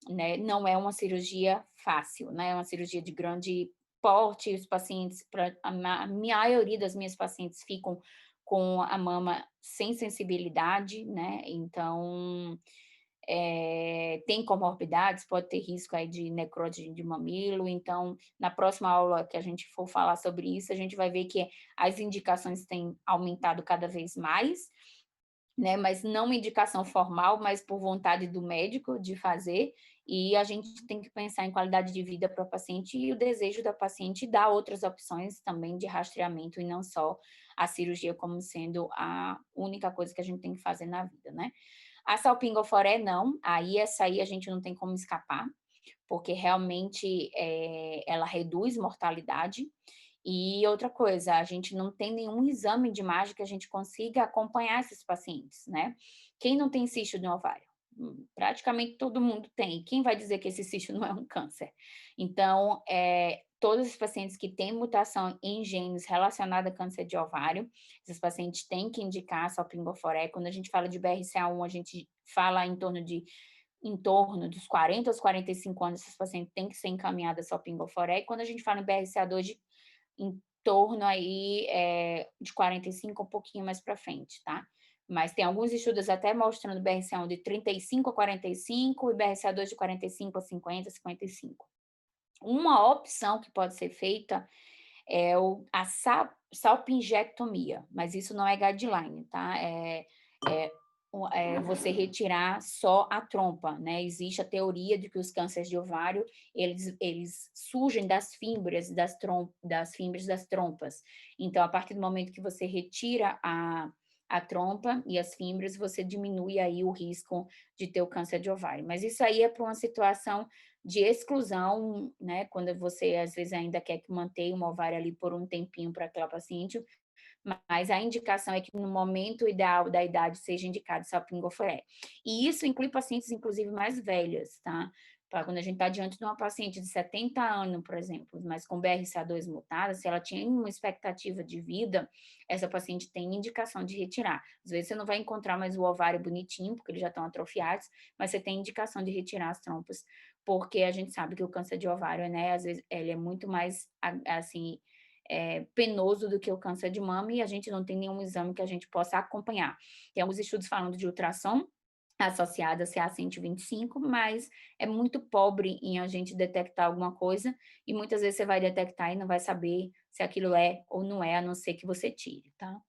né, não é uma cirurgia fácil, né, é uma cirurgia de grande porte, os pacientes, a maioria das minhas pacientes ficam com a mama sem sensibilidade, né, então tem comorbidades, pode ter risco aí de necrose de mamilo, então na próxima aula que a gente for falar sobre isso, a gente vai ver que as indicações têm aumentado cada vez mais, né, mas não uma indicação formal, mas por vontade do médico de fazer, e a gente tem que pensar em qualidade de vida para o paciente e o desejo da paciente, dar outras opções também de rastreamento e não só a cirurgia como sendo a única coisa que a gente tem que fazer na vida, né. A salpingoforé não, aí essa aí a gente não tem como escapar, porque realmente ela reduz mortalidade. E outra coisa, a gente não tem nenhum exame de imagem que a gente consiga acompanhar esses pacientes, né? Quem não tem cisto no ovário? Praticamente todo mundo tem. Quem vai dizer que esse cisto não é um câncer? Então, todos os pacientes que têm mutação em genes relacionada a câncer de ovário, esses pacientes têm que indicar a salpingoforé. Quando a gente fala de BRCA1, a gente fala em torno dos 40 aos 45 anos, esses pacientes têm que ser encaminhados a salpingoforé. E quando a gente fala em BRCA2, em torno aí de 45, um pouquinho mais para frente, tá? Mas tem alguns estudos até mostrando BRCA1 de 35 a 45 e BRCA2 de 45 a 50, 55. Uma opção que pode ser feita é a salpingectomia, mas isso não é guideline, tá? você retirar só a trompa, né? Existe a teoria de que os cânceres de ovário, eles surgem das fibras das fibras das trompas. Então, a partir do momento que você retira a trompa e as fibras, você diminui aí o risco de ter o câncer de ovário. Mas isso aí é para uma situação de exclusão, né? Quando você, às vezes, ainda quer que mantenha um ovário ali por um tempinho para aquela paciente, mas a indicação é que no momento ideal da idade seja indicado salpingo-floré. E isso inclui pacientes, inclusive, mais velhas, tá? Para quando a gente está diante de uma paciente de 70 anos, por exemplo, mas com BRCA2 mutada, se ela tinha uma expectativa de vida, essa paciente tem indicação de retirar. Às vezes você não vai encontrar mais o ovário bonitinho, porque eles já estão atrofiados, mas você tem indicação de retirar as trompas, porque a gente sabe que o câncer de ovário, né, às vezes ele é muito mais, assim, penoso do que o câncer de mama e a gente não tem nenhum exame que a gente possa acompanhar. Tem alguns estudos falando de ultrassom associada a CA 125, mas é muito pobre em a gente detectar alguma coisa e muitas vezes você vai detectar e não vai saber se aquilo é ou não é, a não ser que você tire, tá?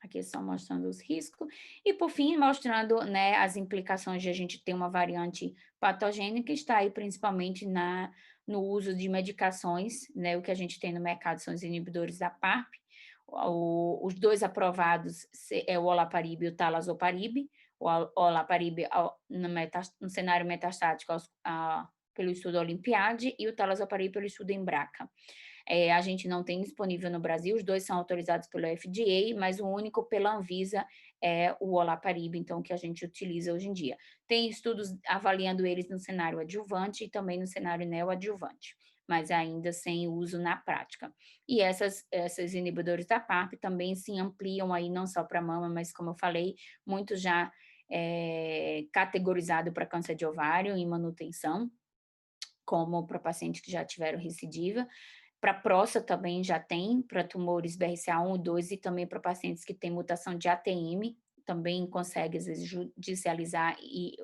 Aqui só mostrando os riscos. E, por fim, mostrando, né, as implicações de a gente ter uma variante patogênica, está aí principalmente no uso de medicações, né, o que a gente tem no mercado são os inibidores da PARP, os dois aprovados é o olaparib e o talazoparib, o olaparib no cenário metastático pelo estudo Olimpiade e o talazoparib pelo estudo Embraca. A gente não tem disponível no Brasil, os dois são autorizados pelo FDA, mas o único pela Anvisa é o olaparib, então, que a gente utiliza hoje em dia. Tem estudos avaliando eles no cenário adjuvante e também no cenário neoadjuvante, mas ainda sem uso na prática. E esses inibidores da PARP também se ampliam aí não só para mama, mas como eu falei, muito já categorizado para câncer de ovário em manutenção, como para pacientes que já tiveram recidiva. Para próstata também já tem, para tumores BRCA1 e 2 e também para pacientes que têm mutação de ATM, também consegue, às vezes, judicializar e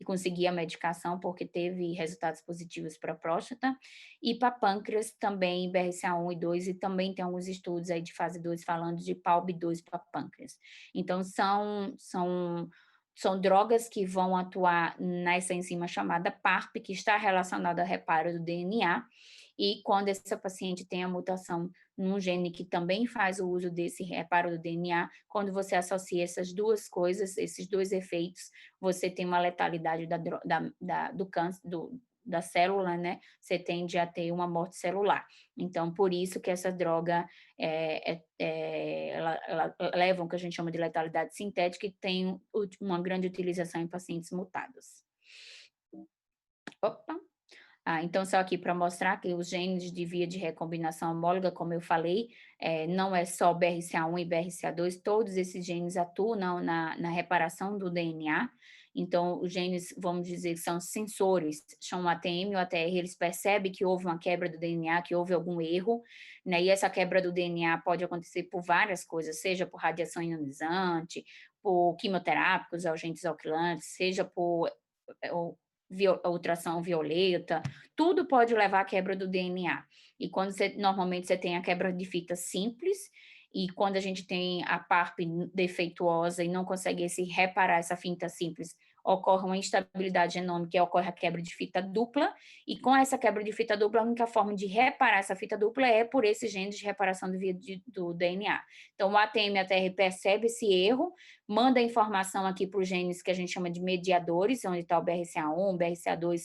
conseguir a medicação, porque teve resultados positivos para próstata. E para pâncreas também, BRCA1 e 2, e também tem alguns estudos aí de fase 2 falando de PALB2 para pâncreas. Então, são drogas que vão atuar nessa enzima chamada PARP, que está relacionada ao reparo do DNA, e quando essa paciente tem a mutação num gene que também faz o uso desse reparo do DNA, quando você associa essas duas coisas, esses dois efeitos, você tem uma letalidade do câncer, da célula, né? Você tende a ter uma morte celular. Então, por isso que essa droga ela leva o que a gente chama de letalidade sintética e tem uma grande utilização em pacientes mutados. Opa! Então, só aqui para mostrar que os genes de via de recombinação homóloga, como eu falei, não é só BRCA1 e BRCA2, todos esses genes atuam na reparação do DNA. Então, os genes, vamos dizer, são sensores, são o ATM e o ATR, eles percebem que houve uma quebra do DNA, que houve algum erro, né? E essa quebra do DNA pode acontecer por várias coisas, seja por radiação ionizante, por quimioterápicos, agentes alquilantes, seja por ultrassom violeta, tudo pode levar à quebra do DNA. E quando normalmente você tem a quebra de fita simples, e quando a gente tem a PARP defeituosa e não consegue reparar essa fita simples, ocorre uma instabilidade genômica e ocorre a quebra de fita dupla, e com essa quebra de fita dupla, a única forma de reparar essa fita dupla é por esses genes de reparação do DNA. Então, o ATM e a TR percebe esse erro, manda a informação aqui para os genes que a gente chama de mediadores, onde está o BRCA1, BRCA2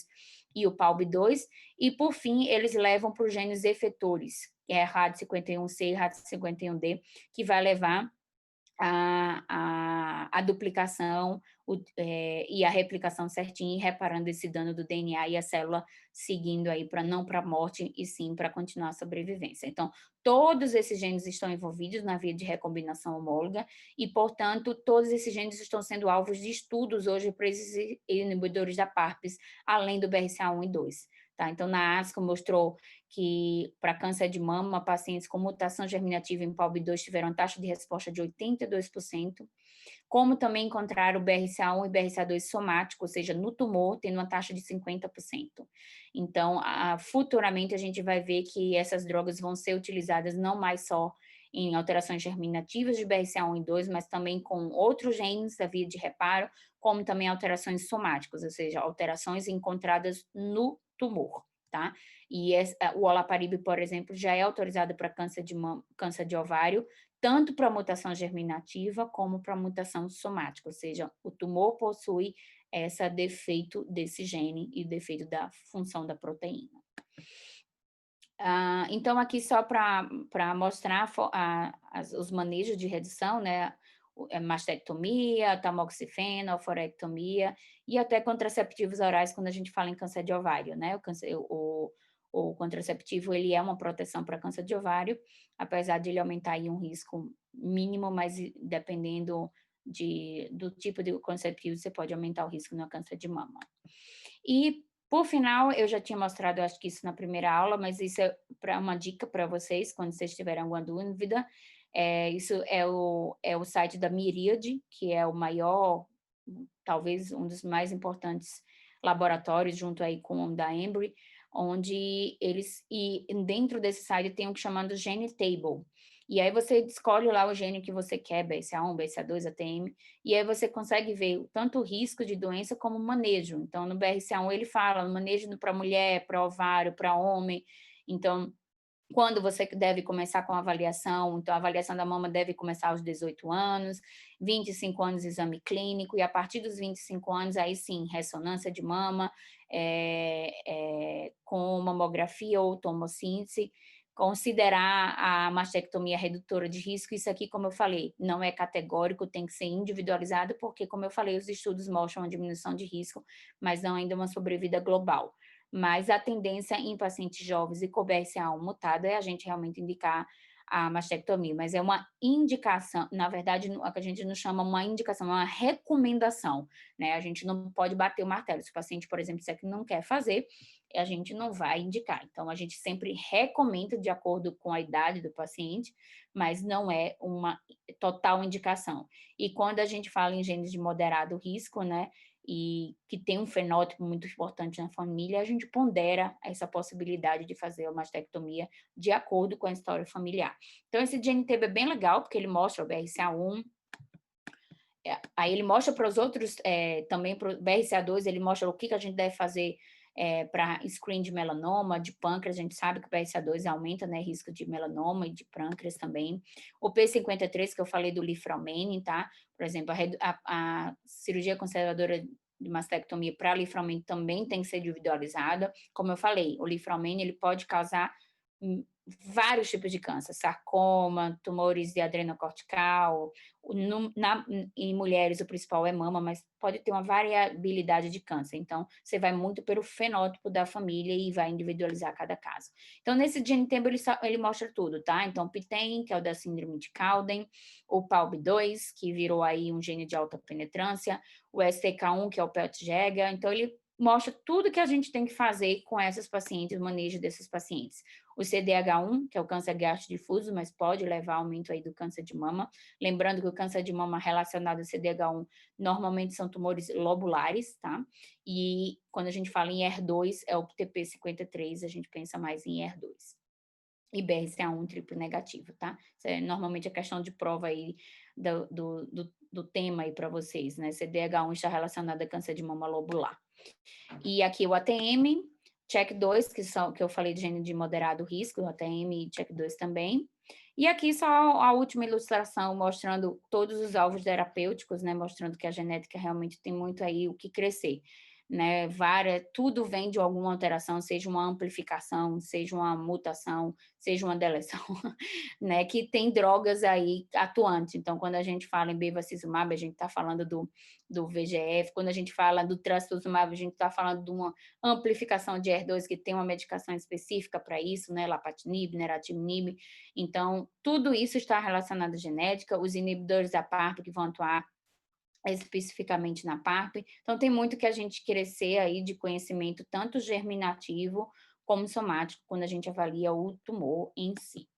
e o PALB2, e por fim, eles levam para os genes efetores, que é RAD51C e RAD51D, que vai levar a duplicação e a replicação certinha e reparando esse dano do DNA e a célula seguindo aí não para a morte e sim para continuar a sobrevivência. Então, todos esses genes estão envolvidos na via de recombinação homóloga e, portanto, todos esses genes estão sendo alvos de estudos hoje para esses inibidores da PARPs, além do BRCA1 e 2. Tá? Então, na ASCO mostrou que para câncer de mama, pacientes com mutação germinativa em PALB2 tiveram taxa de resposta de 82%, como também encontraram o BRCA1 e BRCA2 somático, ou seja, no tumor, tendo uma taxa de 50%. Então, futuramente a gente vai ver que essas drogas vão ser utilizadas não mais só em alterações germinativas de BRCA1 e 2, mas também com outros genes da via de reparo, como também alterações somáticas, ou seja, alterações encontradas no tumor, tá? E o olaparib, por exemplo, já é autorizado para câncer de ovário, tanto para mutação germinativa como para mutação somática, ou seja, o tumor possui esse defeito desse gene e defeito da função da proteína. Então, aqui só para mostrar os manejos de redução, né? Mastectomia, tamoxifeno, oforectomia e até contraceptivos orais quando a gente fala em câncer de ovário, né? O contraceptivo, ele é uma proteção para câncer de ovário, apesar de ele aumentar aí um risco mínimo, mas dependendo do tipo de contraceptivo, você pode aumentar o risco no câncer de mama. E, por final, eu já tinha mostrado, eu acho que isso na primeira aula, mas isso é uma dica para vocês, quando vocês tiverem alguma dúvida. Isso é o site da Myriad, que é o maior, talvez um dos mais importantes laboratórios, junto aí com o da Embry, onde e dentro desse site tem um que chamado Gene Table. E aí você escolhe lá o gene que você quer, BRCA1, BRCA2, ATM, e aí você consegue ver tanto o risco de doença como o manejo. Então, no BRCA1 ele fala manejo para mulher, para ovário, para homem. Então, quando você deve começar com a avaliação, então a avaliação da mama deve começar aos 18 anos, 25 anos exame clínico, e a partir dos 25 anos, aí sim, ressonância de mama, com mamografia ou tomossíntese, considerar a mastectomia redutora de risco. Isso aqui, como eu falei, não é categórico, tem que ser individualizado, porque, como eu falei, os estudos mostram uma diminuição de risco, mas não ainda uma sobrevida global. Mas a tendência em pacientes jovens e com BRCA1 mutado é a gente realmente indicar a mastectomia, mas é uma indicação, na verdade, a que a gente não chama uma indicação, é uma recomendação, né? A gente não pode bater o martelo. Se o paciente, por exemplo, disser que não quer fazer, a gente não vai indicar. Então, a gente sempre recomenda de acordo com a idade do paciente, mas não é uma total indicação. E quando a gente fala em genes de moderado risco, né? E que tem um fenótipo muito importante na família, a gente pondera essa possibilidade de fazer a mastectomia de acordo com a história familiar. Então, esse GNTB é bem legal, porque ele mostra o BRCA1, aí ele mostra para os outros, também para o BRCA2, ele mostra o que a gente deve fazer para screen de melanoma, de pâncreas. A gente sabe que o BRCA2 aumenta, né, risco de melanoma e de pâncreas também. O P53, que eu falei do Lifromenin, tá? Por exemplo, a cirurgia conservadora de mastectomia para Lifromenin também tem que ser individualizada. Como eu falei, o Lifromenin, ele pode causar vários tipos de câncer, sarcoma, tumores de adrenocortical, em mulheres o principal é mama, mas pode ter uma variabilidade de câncer, então você vai muito pelo fenótipo da família e vai individualizar cada caso. Então nesse GeneTable ele mostra tudo, tá? Então o PTEN, que é o da síndrome de Cowden, o PALB2, que virou aí um gene de alta penetrância, o STK1, que é o PET-JEGA, então ele mostra tudo que a gente tem que fazer com essas pacientes, o manejo desses pacientes. O CDH1, que é o câncer gástrico-difuso, mas pode levar ao aumento aí do câncer de mama. Lembrando que o câncer de mama relacionado ao CDH1 normalmente são tumores lobulares, tá? E quando a gente fala em ER2, é o TP53, a gente pensa mais em ER2. E BRCA1 triplo negativo, tá? Isso é normalmente a questão de prova aí do tema aí para vocês, né? CDH1 está relacionado a câncer de mama lobular. E aqui o ATM, CHEK2, que eu falei de gene de moderado risco, o ATM e CHEK2 também. E aqui só a última ilustração mostrando todos os alvos terapêuticos, né? Mostrando que a genética realmente tem muito aí o que crescer, né? Tudo vem de alguma alteração, seja uma amplificação, seja uma mutação, seja uma deleção, né? Que tem drogas aí atuantes. Então, quando a gente fala em bevacizumab, a gente está falando do VEGF. Quando a gente fala do trastuzumab, a gente está falando de uma amplificação de ER2 que tem uma medicação específica para isso, né? Lapatinib, neratinib. Então, tudo isso está relacionado à genética. Os inibidores da PARP que vão atuar especificamente na PARP. Então, tem muito que a gente crescer aí de conhecimento, tanto germinativo como somático, quando a gente avalia o tumor em si.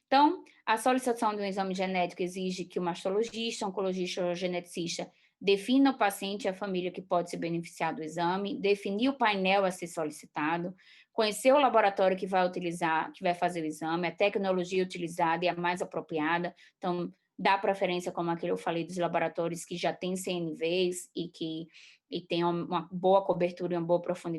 Então, a solicitação de um exame genético exige que o mastologista, oncologista ou geneticista defina o paciente e a família que pode se beneficiar do exame, definir o painel a ser solicitado, conhecer o laboratório que vai utilizar, que vai fazer o exame, a tecnologia utilizada e a mais apropriada. Então, dá preferência, como aquele eu falei, dos laboratórios que já têm CNVs e que e tem uma boa cobertura e uma boa profundidade